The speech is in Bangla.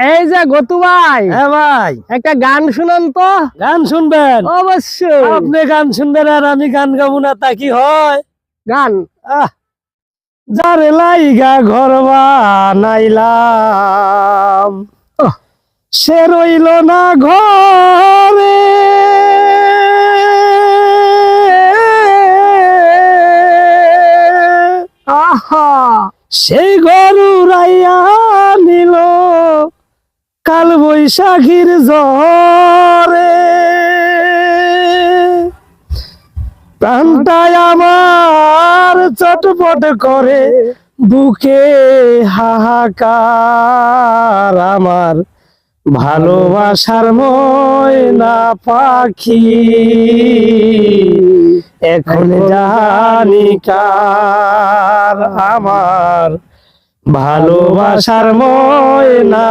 এই যে গতু ভাই, হ্যাঁ ভাই, একটা গান শুনান তো। গান শুনবেন? অবশ্যই। আপনি গান শুনবেন আর আমি গান গাবো না, তা কি হয়? গান যারে লাইগা ঘর বানাইলাম সে রইল না ঘরে, আহা, সেই গরু রাইয়া নিল কাল বৈশাখীর ঝড়ে। প্রাণটাই আমার চটপট করে, বুকে হাহাকার। আমার ভালোবাসার ময়না পাখি এখন জানি কার। আমার ভালোবাসার ময়না